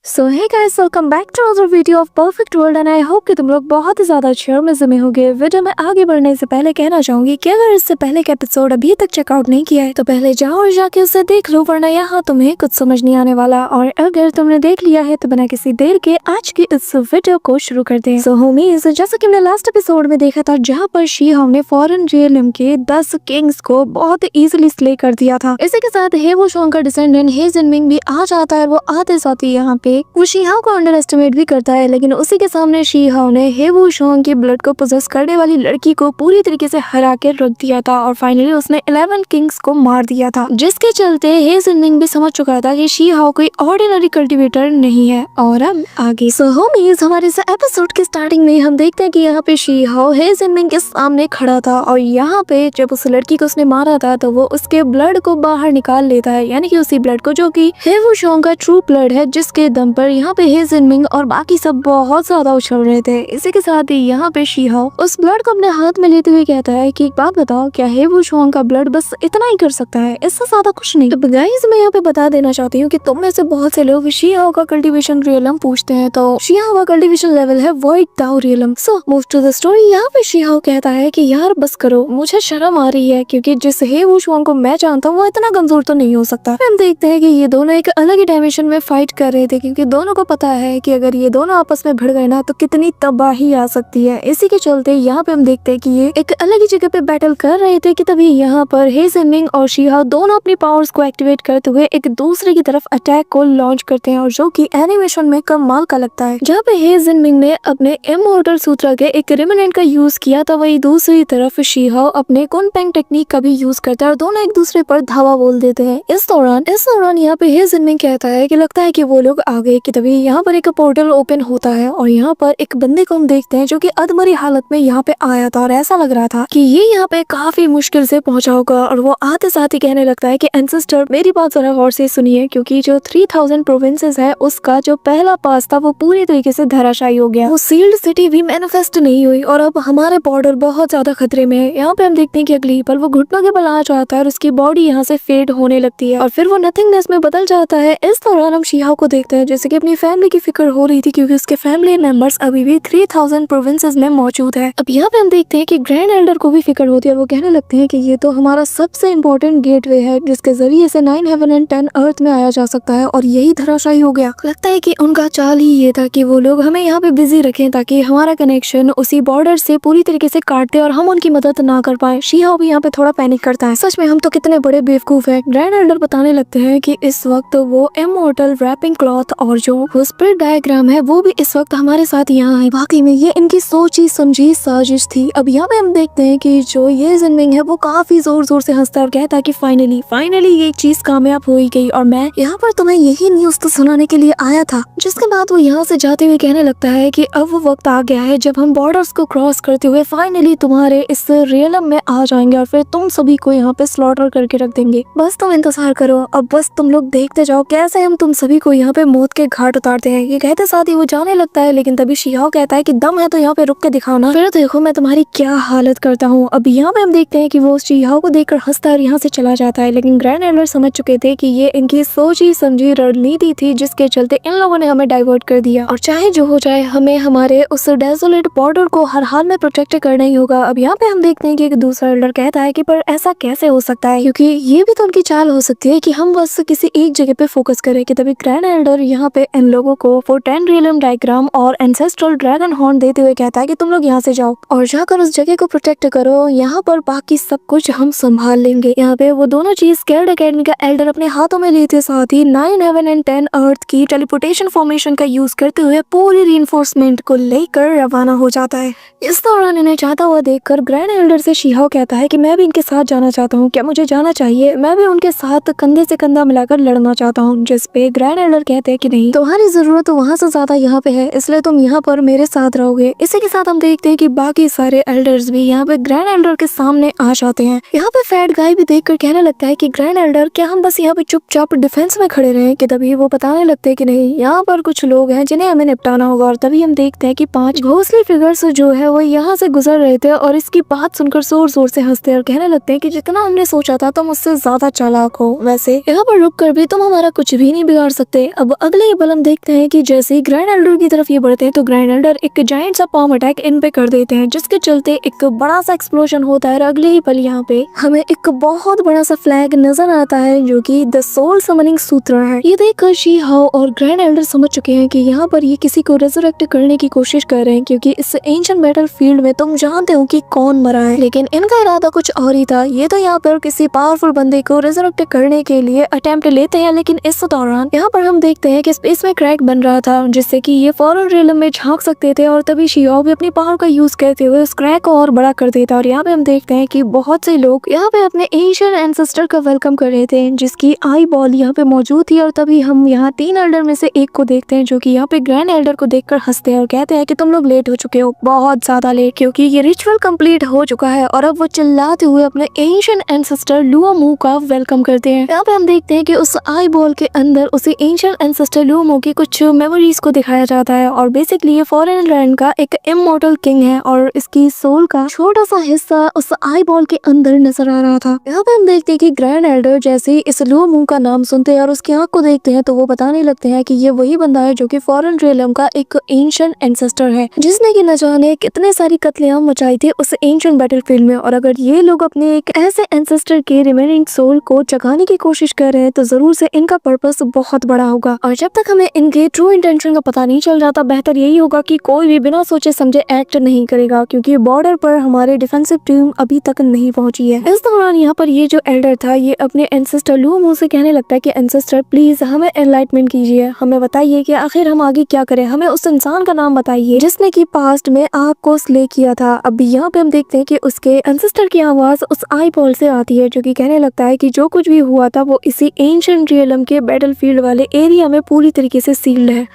So hey guys, welcome back to other video of perfect world and I hope कि तुम लोग बहुत ही ज्यादा अच्छे और मजे में होगे। वीडियो में आगे बढ़ने से पहले कहना चाहूंगी कि अगर इससे पहले का एपिसोड अभी तक चेकआउट नहीं किया है तो पहले जाओ और जाके उसे देख लो, वरना यहाँ तुम्हें कुछ समझ नहीं आने वाला। और अगर तुमने देख लिया है तो बिना किसी देर के आज की इस वीडियो को शुरू करते हैं। सो होमीज, जैसा कि हमने लास्ट एपिसोड में देखा था जहाँ पर शी हाउ ने फॉरेन रियलम के 10 किंग्स को बहुत इजीली स्ले कर दिया था। इसी के साथ हे वो शोंग का डिसेंडेंट हे जिनमिंग भी आ जाता है। वो आते साथ ही यहाँ पे वो शी हाउ को अंडर एस्टिमेट भी करता है, लेकिन उसी के सामने शी हाउ ने हे वो शोंग की ब्लड को पोजेस करने वाली लड़की को पूरी तरीके से हरा के रख दिया था और फाइनली उसने 11 किंग्स को मार दिया था, जिसके चलते हे जिनमिंग भी समझ चुका था कि शी हाउ कोई ऑर्डिनरी कल्टिवेटर नहीं है। और अब आगे सो होमीज, हमारे इस एपिसोड के स्टार्टिंग में हम देखते हैं कि यहाँ पे शी हाउ हे जिनमिंग के सामने खड़ा था और यहाँ पे जब उस लड़की को उसने मारा था तो वो उसके ब्लड को बाहर निकाल लेता है, यानी कि उसी ब्लड को जो कि हे वो शोंग का ट्रू ब्लड है, जिसके दम पर यहाँ पे हे जिनमिंग और बाकी सब बहुत ज्यादा उछल रहे थे। इसी के साथ ही यहाँ पे शी हाउ उस ब्लड को अपने हाथ में लेते हुए कहता है कि एक बात बताओ, क्या हे वो शोंग का ब्लड बस इतना ही कर सकता है, इससे ज्यादा कुछ नहीं? तो गाइस, मैं यहाँ पे बता देना चाहती हूँ कि तुम में से बहुत से लोग शी हाउ का कल्टीवेशन रियलम पूछते हैं, तो शी हाउ का कल्टीवेशन लेवल है void Tao realm. So move to the story. यहाँ पे शी हाउ कहता है कि यार बस करो, मुझे शर्म आ रही है क्योंकि जिस हे वो शोंग को मैं जानता हूँ वो इतना कमजोर तो नहीं हो सकता। हम देखते हैं कि ये दोनों एक अलग ही डायमेंशन में फाइट कर रहे थे, क्योंकि दोनों को पता है कि अगर ये दोनों आपस में भिड़ गए ना तो कितनी तबाही आ सकती है। इसी के चलते यहाँ पे हम देखते हैं कि ये एक अलग ही जगह पे बैटल कर रहे थे कि तभी यहाँ पर हे जिनमिंग और शी हाउ दोनों अपनी पावर्स को एक्टिवेट करते हुए एक दूसरे की तरफ अटैक को लॉन्च करते हैं, और जो कि एनिमेशन में कमाल का लगता है। जहाँ पे हे जिनमिंग ने अपने इमॉर्टल सूत्र के एक रिमेनेंट का यूज किया था, वही दूसरी तरफ शी हाउ अपने कुनपेंग टेक्निक का भी यूज करता है और दोनों एक दूसरे पर धावा बोल देते हैं। इस दौरान यहाँ पे हे जिनमिंग कहता है कि लगता है कि वो लोग आ गए, कि तभी यहाँ पर एक पोर्टल ओपन होता है और यहाँ पर एक बंदे को हम देखते हैं जो कि अधमरी हालत में यहाँ पे आया था और ऐसा लग रहा था कि ये यहाँ पे काफी मुश्किल से पहुंचा होगा। और वो आते साथ ही कहने लगता है कि एंसेस्टर मेरी बात जरा गौर से सुनिए, क्योंकि जो 3000 प्रोविंसेस है उसका जो पहला पास था वो पूरी तरीके से धराशायी हो गया। वो सील्ड सिटी भी मैनिफेस्ट नहीं हुई और अब हमारे बॉर्डर बहुत ज्यादा खतरे में है। यहाँ पे हम देखते हैं कि अगली पल वो घुटनों के बल आ जाता है और उसकी बॉडी यहाँ से फेड होने लगती है और फिर वो नथिंगनेस में बदल जाता है। इस दौरान हम शी हाउ को देखते हैं जैसे कि अपनी फैमिली की फिक्र हो रही थी, क्योंकि उसके फैमिली मेंबर्स अभी भी 3000 प्रोविंसेस में मौजूद है। अब यहाँ पे हम देखते हैं कि ग्रैंड एल्डर को भी फिक्र होती है और वो कहने लगते हैं कि ये तो हमारा सबसे इम्पोर्टेंट गेटवे है जिसके जरिए से 9 हेवन एंड 10 अर्थ में आया जा सकता है, और यही धराशायी हो गया। लगता है कि उनका चाल ही ये था कि वो लोग हमें यहाँ पे बिजी रखें ताकि हमारा कनेक्शन उसी बॉर्डर से पूरी तरीके से काट दे और हम उनकी मदद ना कर पाए। शी हाउ भी यहाँ पे थोड़ा पैनिक करता है, सच में हम तो कितने बड़े बेवकूफ है। ग्रैंड एल्डर बताने लगते हैं कि इस वक्त वो इमॉर्टल रैपिंग क्लॉथ और जो स्पिरिट डायग्राम है वो भी इस वक्त हमारे साथ यहाँ है। वाकई में ये इनकी सोची समझी साजिश थी। अब यहाँ पे हम देखते हैं कि जो ये जिनमिंग है वो काफी जोर जोर से हंसता है और कहता है कि फाइनली ये चीज कामयाब हो ही गई और मैं यहाँ पर तुम्हें यही न्यूज तो सुनाने के लिए आया था। जिसके बाद वो यहाँ से जाते हुए कहने लगता है कि अब वो वक्त आ गया है जब हम बॉर्डर्स को क्रॉस करते हुए फाइनली तुम्हारे इस रियलम में आ जाएंगे और फिर तुम सभी को यहाँ पे स्लॉटर करके रख देंगे। बस तुम इंतजार करो, अब बस तुम लोग देखते जाओ कैसे हम तुम सभी को यहाँ पे मौत के घाट उतारते हैं। ये कहते साथ ही वो जाने लगता है, लेकिन तभी शी हाउ कहता है कि दम है तो यहाँ पे रुक के दिखाओ ना, फिर देखो मैं तुम्हारी क्या हालत करता हूँ। अब यहाँ पे हम देखते हैं कि वो शी हाउ को देखकर हंसता है यहाँ से चला जाता है, लेकिन ग्रैंड एल्डर समझ चुके थे कि ये इनकी सोची समझी रणनीति थी जिसके चलते इन लोगों ने हमें डाइवर्ट कर दिया, और चाहे जो हो जाए हमें हमारे उस डेसोलेट बॉर्डर को हर हाल में प्रोटेक्ट करना ही होगा। अब यहाँ पे हम देखते हैं कि एक दूसरा एल्डर कहता है कि पर ऐसा कैसे हो सकता है, क्योंकि ये भी तो उनकी चाल हो सकती है कि हम बस किसी एक जगह पे फोकस करें। कि तभी ग्रैंड एल्डर यहाँ पे इन लोगों को 10 रियलम डायग्राम और एंसेस्ट्रल ड्रैगन हॉर्न देते हुए कहता है कि तुम लोग यहाँ से जाओ और जाकर उस जगह को प्रोटेक्ट करो, यहाँ पर बाकी सब कुछ हम संभाल लेंगे। यहाँ पे वो दोनों चीज स्केल्ड एकेडमी का एल्डर अपने हाथों में लेते साथ ही 9 हेवन एंड 10 अर्थ की टेलीपोर्टेशन फॉर्मेशन का यूज करते हुए पूरी रीइंफोर्समेंट को लेकर रवाना हो जाता है। इस दौरान इन्हें जाता हुआ देखकर ग्रैंड एल्डर से शी हाउ कहता है कि मैं भी इनके साथ जाना चाहता हूँ, क्या मुझे जाना चाहिए? मैं भी उनके साथ कंधे से कंधा मिलाकर लड़ना चाहता हूँ। जिस पे ग्रैंड एल्डर कहते हैं कि नहीं, तुम्हारी जरूरत तो वहाँ से ज्यादा यहाँ पे है, इसलिए तुम यहाँ पर मेरे साथ रहोगे। इसी के साथ हम देखते हैं कि बाकी सारे एल्डर्स भी यहाँ पे ग्रैंड एल्डर के सामने आ जाते हैं। यहाँ पे फैट गाय भी देखकर कहने लगता है कि ग्रैंड एल्डर क्या हम बस यहाँ पे चुपचाप डिफेंस में खड़े रहे? कि तभी वो बताने लगते हैं कि नहीं, यहाँ पर कुछ लोग हैं जिन्हें हमें निपटाना होगा। और तभी हम देखते हैं कि 5 घोंसले फिगर्स जो है वो यहाँ से गुजर रहे थे और इसकी बात सुनकर जोर जोर से हंसते और कहने लगते हैं कि जितना हमने सोचा था तुम उससे ज्यादा चालाक हो, वैसे यहाँ पर रुक कर भी तुम हमारा कुछ भी नहीं बिगाड़ सकते। अब अगले अगले ही पल हम देखते हैं कि जैसे ही ग्रैंड एल्डर की तरफ ये बढ़ते हैं तो ग्रैंड एल्डर एक जायंट सा पॉम अटैक इन पे कर देते हैं, जिसके चलते एक बड़ा सा एक्सप्लोजन होता है। और अगले ही पल यहाँ पे हमें एक बहुत बड़ा सा फ्लैग नजर आता है जो कि द सोल समनिंग सूत्र है। ये देखकर शी हाओ और ग्रैंड एल्डर समझ चुके हैं कि यहाँ पर ये किसी को रिजरेक्ट करने की कोशिश कर रहे हैं, क्योंकि इस एंशिएंट बैटल फील्ड में तुम जानते हो कि कौन मरा है, लेकिन इनका इरादा कुछ और ही था। ये तो यहाँ पर किसी पावरफुल बंदे को रिजरेक्ट करने के लिए अटेम्प्ट लेते हैं, लेकिन इस दौरान यहाँ पर हम देखते हैं कि स्पेस में क्रैक बन रहा था जिससे कि ये फॉरेन रियलम में झांक सकते थे, और तभी शियाओ भी अपनी पावर का यूज करते हुए उस क्रैक को और बड़ा कर देता। और यहाँ पे हम देखते हैं कि बहुत से लोग यहाँ पे अपने एंशिएंट एंसेस्टर का वेलकम कर रहे थे, जिसकी आई बॉल यहाँ पे मौजूद थी। और तभी हम यहाँ 3 एल्डर में से एक को देखते हैं जो कि यहाँ पे ग्रैंड एल्डर को देखकर हंसते हैं और कहते हैं कि तुम लोग लेट हो चुके हो, बहुत ज्यादा लेट, क्योंकि ये रिचुअल कंप्लीट हो चुका है। और अब वो चिल्लाते हुए अपने एंशिएंट एंसेस्टर लुओमू का वेलकम करते हैं। यहाँ पे हम देखते हैं कि उस आई बॉल के अंदर उसे एंशिएंट एंसेस्टर लुओमू की कुछ मेमोरीज को दिखाया जाता है, और बेसिकली ये फॉरेन लैंड का एक इमॉर्टल किंग है और इसकी सोल का छोटा सा हिस्सा उस आई बॉल के अंदर नजर आ रहा था। यहाँ पे हम देखते हैं कि ग्रैंड एल्डर जैसे ही इस लुओमू का नाम सुनते हैं और उसकी आंख को देखते हैं तो वो बताने लगते हैं कि ये वही बंदा है जो कि फॉरेन रियलम का एक एंशिएंट एंसेस्टर है, जिसने कि न जाने कितने सारी कत्लेआम मचाई थी उस एंशिएंट बैटलफील्ड में। और अगर ये लोग अपने एक ऐसे एंसेस्टर के रिमेनिंग सोल को जगाने की कोशिश कर रहे हैं तो जरूर से इनका पर्पस बहुत बड़ा होगा। और जब तक हमें इनके ट्रू इंटेंशन का पता नहीं चल जाता, बेहतर यही होगा कि कोई भी बिना सोचे समझे एक्ट नहीं करेगा, क्योंकि बॉर्डर पर हमारे डिफेंसिव टीम अभी तक नहीं पहुंची है। इस दौरान यहाँ पर ये जो एल्डर था ये अपने एंसेस्टर लुओमू से कहने लगता है कि एंसेस्टर प्लीज हमें एनलाइटमेंट कीजिए, हमें बताइए कि आखिर हम आगे क्या करें, हमें उस इंसान का नाम बताइए जिसने कि पास्ट में आपको स्ले किया था। अब यहाँ पे हम देखते हैं कि उसके एंसेस्टर की आवाज उस आई बॉल से आती है जो कि कहने लगता है कि जो कुछ भी हुआ था वो इसी एंशिएंट रियलम के बैटलफील्ड वाले एरिया में पूरी तरीके से सील्ड है,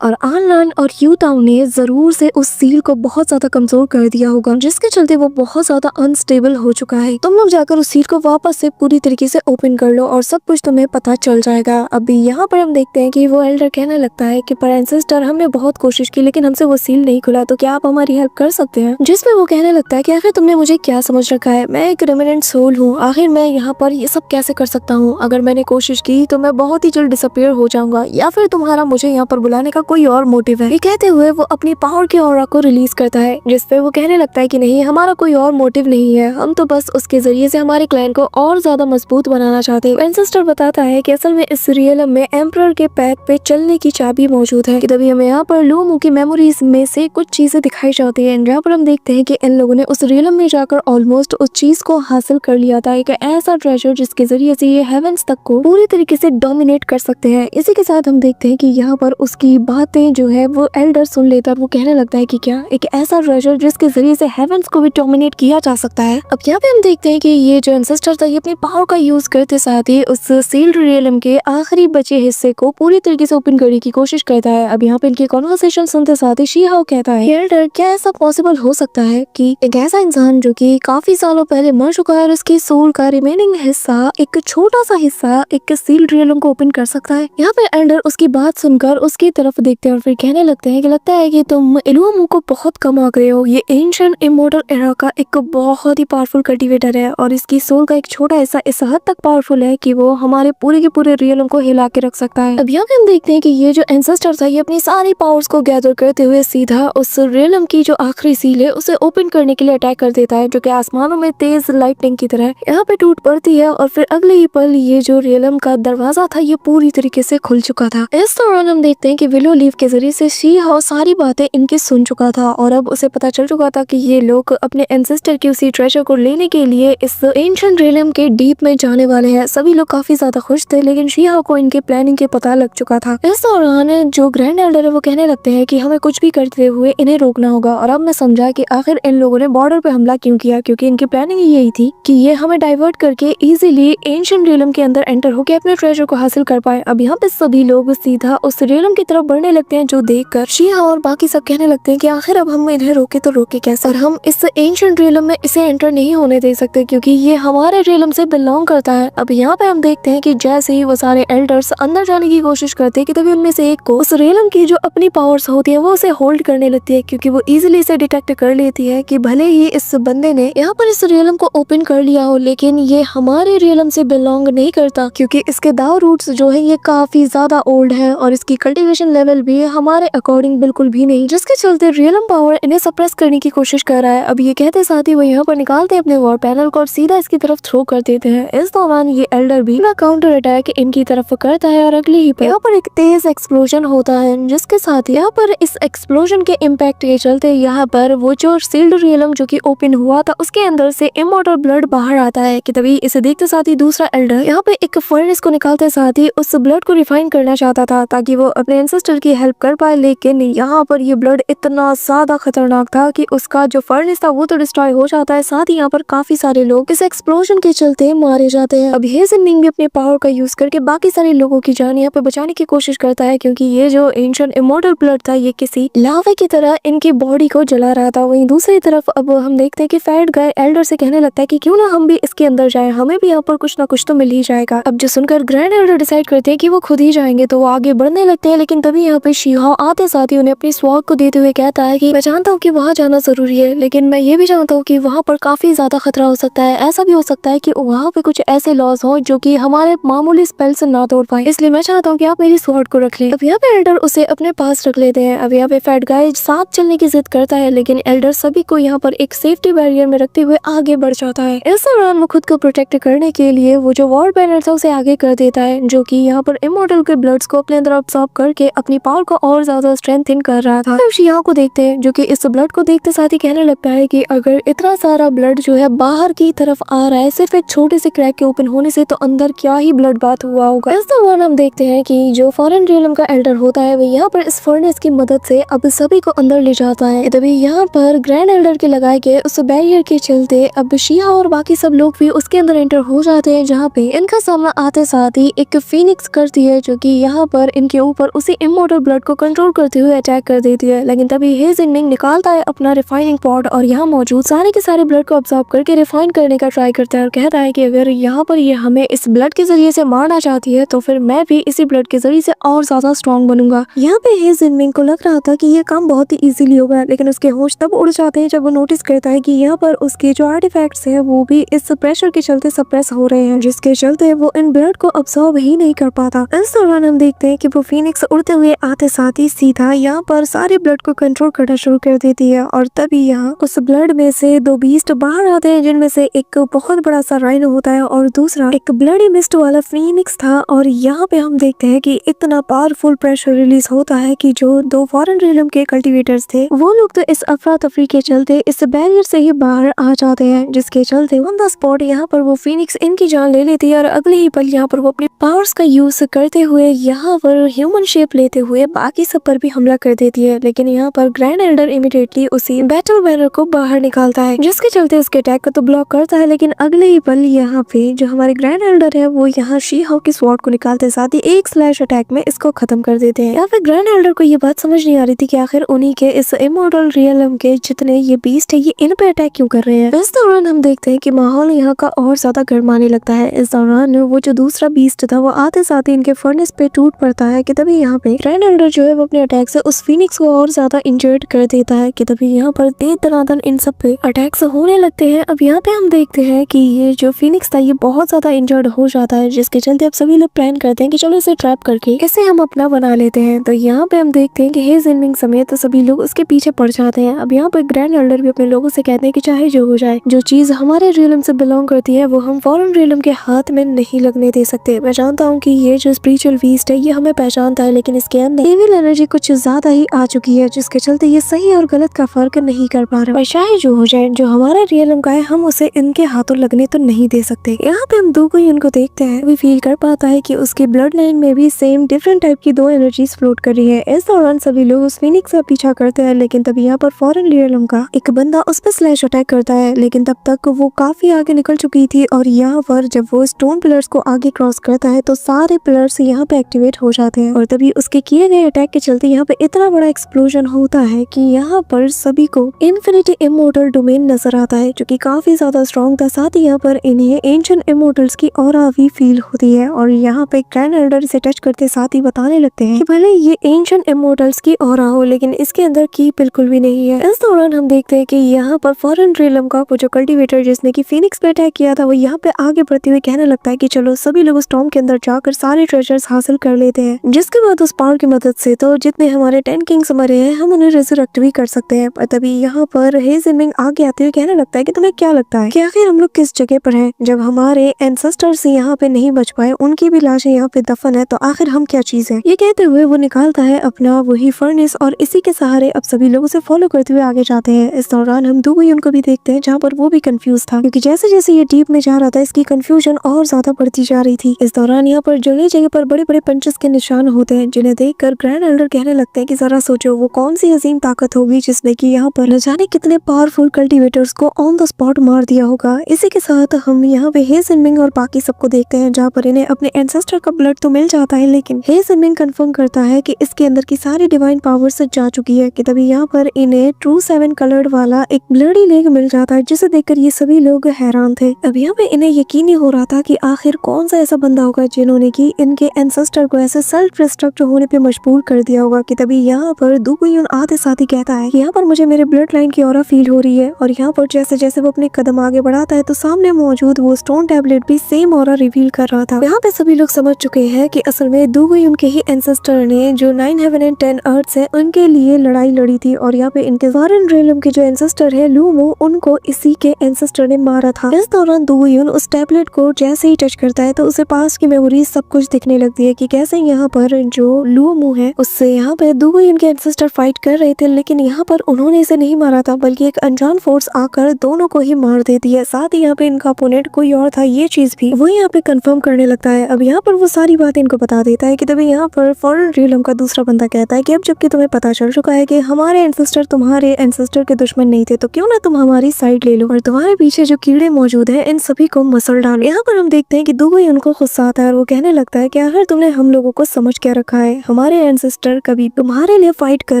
और आनलान और यूताओ ने जरूर से उस सील को बहुत ज्यादा कमजोर कर दिया होगा, जिसके चलते वो बहुत ज्यादा अनस्टेबल हो चुका है। तुम लोग जाकर उस सील को वापस से पूरी तरीके से ओपन कर लो और सब कुछ तुम्हें पता चल जाएगा। अभी यहाँ पर हम देखते हैं कि वो एल्डर कहने लगता है कि पर एंसेस्टर हमने बहुत कोशिश की लेकिन हमसे वो सील नहीं खुला, तो क्या आप हमारी हेल्प कर सकते हैं। जिसमें वो कहने लगता है कि आखिर तुमने मुझे क्या समझ रखा है, मैं एक रेमिनेंट सोल हूँ, आखिर मैं यहाँ पर ये सब कैसे कर सकता हूँ। अगर मैंने कोशिश की तो मैं बहुत ही जल्द डिसअपीयर हो जाऊंगा, या फिर तुम्हारा मुझे यहाँ पर बुलाने का कोई और मोटिव है। ये कहते हुए वो अपनी पावर की ऑरा को रिलीज करता है, जिसपे वो कहने लगता है कि नहीं, हमारा कोई और मोटिव नहीं है, हम तो बस उसके जरिए से हमारे क्लैन को और ज्यादा मजबूत बनाना चाहते हैं। एंसेस्टर बताता है कि असल में इस रियलम में एम्परर के पैक पे चलने की चाबी मौजूद है। कि तभी हमें यहाँ पर लुओमू की मेमोरीज में से कुछ चीजें दिखाई जाती है, जहाँ पर हम देखते हैं कि इन लोगों ने उस रियलम में जाकर ऑलमोस्ट उस चीज को हासिल कर लिया था, एक ऐसा ट्रेजर जिसके जरिए से ये हेवेंस तक को पूरी तरीके से डोमिनेट कर सकते हैं। इसी के साथ हम देखते हैं कि यहाँ पर उसकी बातें जो है वो एल्डर सुन लेता है। वो कहने लगता है कि क्या एक ऐसा ट्रेजर जिसके जरिए से हेवेंस को भी डोमिनेट किया जा सकता है। अब यहाँ पे हम देखते हैं कि ये जो एंसेस्टर था ये अपनी पावर का यूज करते साथ ही उस सील्ड रियलम के आखिरी बचे हिस्से को पूरी तरीके से ओपन करने की कोशिश करता है। अब यहाँ पे इनकी कॉन्वर्सेशन सुनते साथ ही शी हाओ कहता है, एल्डर क्या ऐसा पॉसिबल हो सकता है कि एक ऐसा इंसान जो कि काफी सालों पहले मर चुका है और उसकी सोल का रिमेनिंग हिस्सा, एक छोटा सा हिस्सा एक सील्ड रियलम को ओपन कर सकता है। यहाँ पे एल्डर उसकी बात सुनकर उसकी तरफ देखते हैं और फिर कहने लगते हैं कि लगता है कि तुम लुओमू को बहुत कम आंक रहे हो, ये एंशिएंट इमॉर्टल एरा का एक बहुत ही पावरफुल कल्टीवेटर है और इसकी सोल का एक छोटा हिस्सा इस हद तक पावरफुल है कि वो हमारे पूरे के पूरे रियलम को हिला के रख सकता है। अब यहाँ पे हम देखते हैं कि ये जो एंसेस्टर था ये अपनी सारी पावर्स को गैदर करते हुए सीधा उस रियलम की जो आखिरी सील है उसे ओपन करने के लिए अटैक कर देता है, जो कि आसमानों में तेज लाइटनिंग की तरह यहाँ पे टूट पड़ती है। और फिर अगले ही पल ये जो रियलम का दरवाजा था ये पूरी तरीके से खुल चुका था। इस दौरान हम देखते हैं कि विलो लीफ के जरिए से शी हाओ सारी बातें इनके सुन चुका था और अब उसे पता चल चुका था कि ये लोग अपने एंसेस्टर की उसी ट्रेजर को लेने के लिए इस एंशिएंट रियलम के डीप में जाने वाले हैं। सभी लोग काफी ज्यादा खुश थे, लेकिन शी हाओ को इनके प्लानिंग के पता लग चुका था। इस दौरान जो ग्रैंड एल्डर है वो कहने लगते हैं कि हमें कुछ भी करते हुए इन्हें रोकना होगा। और अब मैं समझा कि आखिर इन लोगों ने बॉर्डर पे हमला क्यों किया, क्योंकि इनकी प्लानिंग यही थी कि ये हमें डाइवर्ट करके इजीली एंशिएंट रियलम के अंदर एंटर होकर अपने ट्रेजर को हासिल कर पाए। अब यहाँ पे सभी लोग सीधा उस रियलम की तरफ बढ़ने बढ़ने लगते हैं, जो देखकर शिया और बाकी सब कहने लगते हैं कि आखिर अब हम इन्हें रोके तो रोके कैसे, और हम इस एंशिएंट रियलम में इसे एंटर नहीं होने दे सकते क्योंकि ये हमारे रियलम से बिलोंग करता है। अब यहाँ पे हम देखते हैं कि जैसे ही वो सारे एल्डर्स अंदर जाने की कोशिश करते हैं कि तभी उनमें से एक को उस रियलम की जो अपनी पावर्स होती है वो उसे होल्ड करने लगती है, क्योंकि वो इजीली इसे डिटेक्ट कर लेती है कि भले ही इस बंदे ने यहाँ पर इस रियलम को ओपन कर लिया हो लेकिन ये हमारे रियलम से बिलोंग नहीं करता, क्योंकि इसके दाव रूट्स जो है ये काफी ज्यादा ओल्ड है और इसकी कल्टीवेशन लेवल भी हमारे अकॉर्डिंग बिल्कुल भी नहीं, जिसके चलते रियलम पावर इन्हें सप्रेस करने की कोशिश कर रहा है। अब ये कहते साथ ही वो यहाँ पर निकालते हैं अपने वॉर पैनल को और सीधा इसकी तरफ थ्रो कर देते हैं। इस दौरान ये एल्डर भी काउंटर अटैक इनकी तरफ करता है और अगले ही यहाँ पर एक तेज एक्सप्लोजन होता है, जिसके साथ यहाँ पर इस एक्सप्लोजन के इम्पैक्ट के चलते यहाँ पर वो जो सील्ड रियलम जो कि ओपन हुआ था उसके अंदर से इमॉर्टल ब्लड बाहर आता है कि तभी इसे देखते साथ ही दूसरा एल्डर यहाँ पे एक फर्नेस को निकालते साथ ही उस ब्लड को रिफाइन करना चाहता था ताकि वो अपने एंसेस्टर की हेल्प कर पाए, लेकिन यहाँ पर ये ब्लड इतना ज्यादा खतरनाक था कि उसका जो फर्नेस था वो तो डिस्ट्रॉय हो जाता है, साथ ही यहाँ पर काफी सारे लोग इस एक्सप्लोजन के चलते मारे जाते हैं। अब हेज़नमिंग भी अपने पावर का यूज करके बाकी सारे लोगों की जान यहाँ पे बचाने की कोशिश करता है, क्योंकि ये जो एंशिएंट इमॉर्टल ब्लड था ये किसी लावा की तरह इनकी बॉडी को जला रहा था। वहीं दूसरी तरफ अब हम देखते हैं कि फैट गाय एल्डर से कहने लगता है कि क्यों ना हम भी इसके अंदर जाए, हमें भी यहाँ पर कुछ ना कुछ तो मिल ही जाएगा। अब जो सुनकर ग्रैंड एल्डर डिसाइड करते हैं कि वो खुद ही जाएंगे तो वो आगे बढ़ने लगते हैं, लेकिन तभी यहाँ पे शीहाओ आते साथ ही उन्हें अपनी स्वॉर्ड को देते हुए कहता है कि मैं जानता हूँ कि वहाँ जाना जरूरी है, लेकिन मैं ये भी जानता हूँ कि वहाँ पर काफी ज्यादा खतरा हो सकता है। ऐसा भी हो सकता है कि वहाँ पे कुछ ऐसे लॉस हो जो कि हमारे मामूली स्पेल से ना तोड़ पाए, इसलिए मैं चाहता हूँ कि आप मेरी स्वॉर्ड को रख लें। अब यहाँ पे एल्डर उसे अपने पास रख लेते हैं। अब यहाँ पे फैट गाय साथ चलने की जिद करता है, लेकिन एल्डर सभी को यहाँ पर एक सेफ्टी बैरियर में रखते हुए आगे बढ़ जाता है। इस दौरान वो खुद को प्रोटेक्ट करने के लिए वो जो वॉर बैनर था उसे आगे कर देता है, जो कि यहाँ पर इमॉर्टल के ब्लड्स को अपने अंदर अब्सॉर्ब करके अपनी पावर को और ज्यादा स्ट्रेंथन कर रहा था। शिया को देखते हैं जो कि इस ब्लड को देखते साथ ही कहने लगता है कि अगर इतना सारा ब्लड जो है बाहर की तरफ आ रहा है सिर्फ एक छोटे से क्रैक के ओपन होने से, तो अंदर क्या ही ब्लड बात हुआ होगा। इस दौरान हम देखते हैं कि जो फॉरेन रियलम का एल्डर होता है वो यहाँ पर इस फर्नेस की मदद से अब सभी को अंदर ले जाता है। तभी यहाँ पर ग्रैंड एल्डर के लगाए गए उस बैरियर के चलते अब शिया और बाकी सब लोग भी उसके अंदर एंटर हो जाते हैं, जहाँ पे इनका सामना आते साथ ही एक फीनिक्स करती है जो कि यहाँ पर इनके ऊपर उसी इमॉर्टल ब्लड को कंट्रोल करते हुए अटैक कर देती है। लेकिन तभी हेज़नमिंग निकालता है अपना रिफाइनिंग पॉट और यहाँ मौजूद सारे के सारे ब्लड को अब्सॉर्ब करके रिफाइन करने का ट्राई करता है और कहता है कि अगर यहाँ पर ये हमें इस ब्लड के जरिए से मारना चाहती है तो फिर मैं भी इसी ब्लड के जरिए से और ज्यादा स्ट्रॉन्ग बनूंगा। यहाँ पे हेज़नमिंग को लग रहा था कि ये काम बहुत ही इजीली होगा, लेकिन उसके होश तब उड़ जाते हैं जब वो नोटिस करता है कि यहाँ पर उसके जो आर्टिफैक्ट्स हैं वो भी इस प्रेशर के चलते सप्रेस हो रहे हैं, जिसके चलते वो इन ब्लड को अब्सॉर्ब ही नहीं कर पाता। इस दौरान हम देखते हैं कि वो फीनिक्स उड़ते हुए आते साथ ही सीधा यहाँ पर सारे ब्लड को कंट्रोल करना शुरू कर देती है और तभी यहाँ उस ब्लड में से दो बीस्ट बाहर आते हैं, जिनमें से एक बहुत बड़ा सा राइनो होता है और दूसरा एक ब्लडी मिस्ट वाला फीनिक्स था। और यहाँ पे हम देखते हैं कि इतना पावरफुल प्रेशर रिलीज होता है कि जो दो फॉरेन रियलम के कल्टीवेटर्स थे वो लोग तो इस अफरा तफरी के चलते इस बैरियर से ही बाहर आ जाते हैं, जिसके चलते ऑन द स्पॉट यहाँ पर वो फीनिक्स इनकी जान ले लेती है और अगले ही पल यहाँ पर वो अपने पावर्स का यूज करते हुए यहाँ पर ह्यूमन शेप लेते हुए बाकी सब पर भी हमला कर देती है। लेकिन यहाँ पर ग्रैंड एल्डर इमीडिएटली उसी बैटल बैनर को बाहर निकालता है, जिसके चलते उसके अटैक को तो ब्लॉक करता है, लेकिन अगले ही पल यहाँ पे जो हमारे ग्रैंड एल्डर है वो यहाँ शी-हाओ की स्वॉर्ड को निकालते साथ ही एक स्लैश अटैक में इसको खत्म कर देते हैं। यहाँ पे ग्रैंड एल्डर को ये बात समझ नहीं आ रही थी कि आखिर उन्हीं के इस इमॉर्टल रियलम के जितने ये बीस्ट है ये इन पे अटैक क्यों कर रहे हैं। इस दौरान हम देखते हैं कि माहौल यहाँ का और ज्यादा गर्माने लगता है। इस दौरान वो जो दूसरा बीस्ट था वो आते साथ ही इनके फर्नेस पे टूट पड़ता है कि तभी यहाँ पे ग्रैंड एल्डर जो है वो अपने अटैक से उस फीनिक्स को और ज्यादा इंजर्ड कर देता है कि तभी यहाँ पर दनादन इन सब पे अटैक्स होने लगते हैं। अब यहाँ पे हम देखते हैं कि ये जो फीनिक्स था ये बहुत ज्यादा इंजर्ड हो जाता है, जिसके चलते अब सभी लोग प्लान करते हैं कि चलो इसे ट्रैप करके इसे हम अपना बना लेते हैं। तो यहाँ पे हम देखते हैं कि हेज़नमिंग समेत तो सभी लोग उसके पीछे पड़ जाते हैं। अब यहाँ पे ग्रैंड एल्डर भी अपने लोगों से कहते हैं कि चाहे जो हो जाए, जो चीज हमारे रियलम से बिलोंग करती है वो हम फॉरेन रियलम के हाथ में नहीं लगने दे सकते। मैं जानता हूँ कि ये जो स्पिरिचुअल बीस्ट है ये हमें पहचानता है, लेकिन इसके अंदर एविल एनर्जी कुछ ज्यादा ही आ चुकी है, जिसके चलते ये सही और गलत का फर्क नहीं कर पा रहा। चाहे जो हो जाए, जो हमारा रियलम का है हम उसे इनके हाथों लगने तो नहीं दे सकते। यहाँ पे हम दो कोई उनको देखते हैं, वो फील कर पाता है कि उसकी ब्लड लाइन में भी सेम डिफरेंट टाइप की दो एनर्जीज फ्लोट कर रही है। इस दौरान सभी लोग उस फीनिक्स का पीछा करते हैं, लेकिन तभी यहाँ पर फॉरेन रियलम का एक बंदा उस पर स्लैश अटैक करता है, लेकिन तब तक वो काफी आगे निकल चुकी थी और यहाँ पर जब वो स्टोन पिलर्स को आगे क्रॉस करता है तो सारे पिलर्स यहाँ पे एक्टिवेट हो जाते हैं और तभी उसके किए गए अटैक के चलते यहाँ पे इतना बड़ा एक्सप्लोजन होता है कि यहाँ पर सभी को इन्फिनिटी इमोर्टल डोमेन नजर आता है जो कि काफी ज्यादा स्ट्रॉन्ग था। साथ ही यहाँ पर इन्हें एंशिएंट इमोर्टल्स की ऑरा भी फील होती है और यहाँ पे ग्रैंड एल्डर इसे टच करते साथ ही बताने लगते हैं कि भले ये एंशिएंट इमोर्टल्स की ऑरा हो लेकिन इसके अंदर की बिल्कुल भी नहीं है। इस दौरान हम देखते हैं कि यहाँ पर फॉरेन रियलम का वो जो कल्टीवेटर जिसने की फीनिक्स पे अटैक किया था वो यहाँ पे आगे बढ़ते हुए कहने लगता है कि चलो सभी लोग स्टॉर्म के अंदर जाकर सारे ट्रेजर्स हासिल कर लेते हैं, जिसके बाद उस पावर की मदद से तो जितने हमारे 10 किंग्स मरे हैं हम उन्हें रिजरेक्ट भी कर सकते हैं। पर तभी यहाँ पर हे जिनमिंग आगे आते हुए कहने लगता है कि तुम्हें क्या लगता है कि आखिर हम लोग किस जगह पर हैं? जब हमारे एंसेस्टर्स यहाँ पे नहीं बच पाए, उनकी भी लाशें यहाँ पे दफन है, तो आखिर हम क्या चीज है? ये कहते हुए वो निकालता है अपना वही फर्नेस और इसी के सहारे अब सभी लोग उसे फॉलो करते हुए आगे जाते हैं। इस दौरान हम दुबई उनको भी देखते हैं जहाँ पर वो भी कंफ्यूज था क्योंकि जैसे जैसे ये डीप में जा रहा था इसकी कंफ्यूजन और ज्यादा बढ़ती जा रही थी। इस दौरान यहाँ पर जगह जगह पर बड़े बड़े पंचेस के निशान होते हैं जिन्हें देखकर ग्रैंड एल्डर कहने लगते हैं कि जरा सोचो वो कौन सी अजीम ताकत होगी जिसने कि यहाँ पर न जाने कितने पावरफुल कल्टीवेटर्स को ऑन द स्पॉट मार दिया होगा। इसी के साथ हम यहाँ पे हे जिनमिंग और बाकी सबको देखते हैं जहाँ पर इन्हें अपने एंसेस्टर का ब्लड तो मिल जाता है लेकिन हे जिनमिंग कंफर्म करता है कि इसके अंदर की सारी डिवाइन पावर्स जा चुकी है कि तभी यहाँ पर इन्हें ट्रू 7 कलर्ड वाला एक ब्लडी लेग मिल जाता है जिसे देखकर ये सभी लोग हैरान थे। अब यहाँ पे इन्हें यकीन नहीं हो रहा था कि आखिर कौन सा ऐसा बंदा होगा जिन्होंने की इनके एंसेस्टर को ऐसे सेल्फ डिस्ट्रक्ट होने पे मजबूर कर दिया होगा। कि तभी यहाँ पर दुबई आते साथ ही कहता है कि यहाँ पर मुझे मेरे ब्लड लाइन की ऑरा फील हो रही है और यहाँ पर जैसे जैसे वो अपने कदम आगे बढ़ाता है तो सामने मौजूद वो स्टोन टैबलेट भी सेम ऑरा रिवील कर रहा था। यहाँ पे सभी लोग समझ चुके हैं कि असल में दुबई उनके ही एंसेस्टर ने जो 9 हेवन एंड 10 अर्थ है उनके लिए लड़ाई लड़ी थी और यहाँ पे इनके फॉरेन रियलम के जो एंसेस्टर है लूमो उनको इसी के एंसेस्टर ने मारा था। इस दौरान दुबई उस टैबलेट को जैसे ही टच करता है तो उसे पास की मेमोरीज सब कुछ दिखने लगती है कि कैसे यहाँ पर जो लूमो है उससे यहाँ पे दुबई उनके एंसेस्टर फाइट कर रहे थे लेकिन यहाँ पर उन्होंने इसे नहीं मारा था बल्कि एक अनजान फोर्स आकर दोनों को ही मार देती है। साथ ही यहाँ पे इनका अपोनेंट कोई और था ये चीज भी वो यहाँ पे कंफर्म करने लगता है। अब यहाँ पर वो सारी बात इनको बता देता है कि तभी यहाँ पर फॉरेन रियलम का दूसरा बंदा कहता है कि अब जबकि तुम्हें पता चल चुका है कि हमारे एंसेस्टर तुम्हारे एंसेस्टर के दुश्मन नहीं थे तो क्यों ना तुम हमारी साइड ले लो और तुम्हारे पीछे जो कीड़े मौजूद है इन सभी को मसल डालो। यहाँ पर हम देखते हैं कि दुबई उनको गुस्सा आता है और वो कहने लगता है कि आखिर तुमने हम लोगों को समझ क्या रखा है? हमारे एंसेस्टर कभी तुम्हारे लिए फाइट कर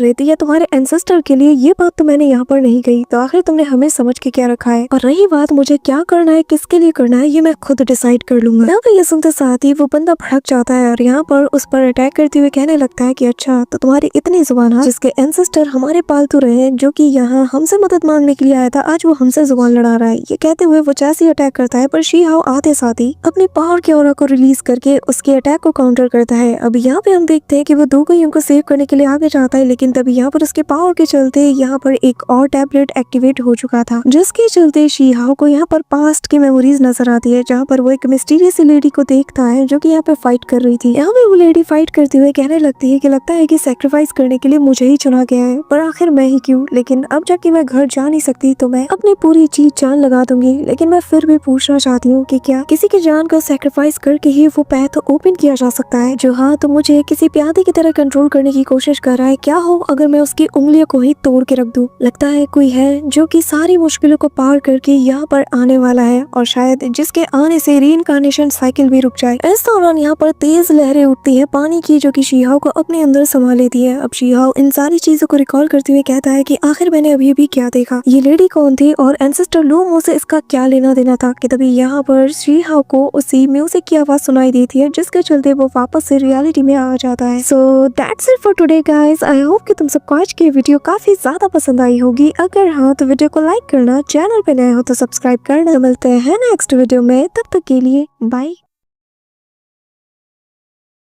रहे थे या तुम्हारे एंसेस्टर के लिए? ये बात तो मैंने यहाँ पर नहीं कही, तो आखिर तुमने हमें समझ के क्या रखा है? और रही बात मुझे क्या करना है किसके लिए करना है ये मैं खुद डिसाइड कर लूंगा। यहाँ पे ये सुनते साथ ही वो बंदा भड़क जाता है और यहाँ पर उस पर अटैक करते हुए कहने लगता है कि अच्छा तो तुम्हारी इतनी जुबान है, जिसके एंसेस्टर हमारे पालतू रहे हैं जो कि यहाँ हमसे मदद मांगने के लिए आया था, आज वो हमसे जुबान लड़ा रहा है। ये कहते हुए वो जैसे ही अटैक करता है पर शी हाओ आते साथ ही अपनी पावर के ऑरा को रिलीज करके उसके अटैक को काउंटर करता है। अब यहाँ पे हम देखते हैं कि वो दो को उनको सेव करने के लिए आगे जाता है लेकिन तभी यहाँ पर उसके पावर के चलते यहाँ पर एक और टैबलेट एक्टिवेट हो चुका था जिसके चलते शी हाओ को यहाँ पर पास्ट की मेमोरीज नजर आती है जहाँ पर वो एक मिस्टीरियस लेडी को देखता है जो कि यहाँ पे फाइट कर रही थी। यहाँ पे वो लेडी फाइट करते हुए कहने लगती है कि लगता है कि सैक्रिफाइस करने के लिए मुझे ही चुना गया है, पर आखिर मैं ही क्यों? लेकिन अब जाके मैं घर जा नहीं सकती तो मैं अपनी पूरी चीज जान लगा दूंगी, लेकिन मैं फिर भी पूछना चाहती हूँ कि क्या किसी की जान को सैक्रिफाइस करके ही वो पैथ ओपन किया जा सकता है जो हाँ तो मुझे किसी प्यादे की तरह कंट्रोल करने की कोशिश कर रहा है? क्या हो अगर मैं उसकी उंगलियों को ही तोड़ के रख दूं? लगता है कोई है जो कि सारी मुश्किलों को पार करके यहाँ पर आने वाला है और शायद जिसके आने से रीइंकार्नेशन साइकिल भी रुक जाए। इस दौरान यहाँ पर तेज लहरें उठती है पानी की जो कि शी हाओ को अपने अंदर संभाल लेती है। अब शी हाओ इन सारी चीजों को रिकॉल करते हुए कहता है कि आखिर मैंने अभी भी क्या देखा, ये लेडी कौन थी और एंसेस्टर लूमो से इसका क्या लेना देना था? कि तभी यहाँ पर शी हाओ को उसी म्यूजिक की आवाज सुनाई देती है जिसके चलते वो वापस से रियलिटी में आ जाता है। So that's it for today guys. I hope कि तुम सबको आज की वीडियो काफी ज्यादा पसंद आई होगी। अगर हाँ तो वीडियो को लाइक करना, चैनल पे नए हो तो सब्सक्राइब करना। मिलते हैं नेक्स्ट वीडियो में, तब तक के लिए बाय।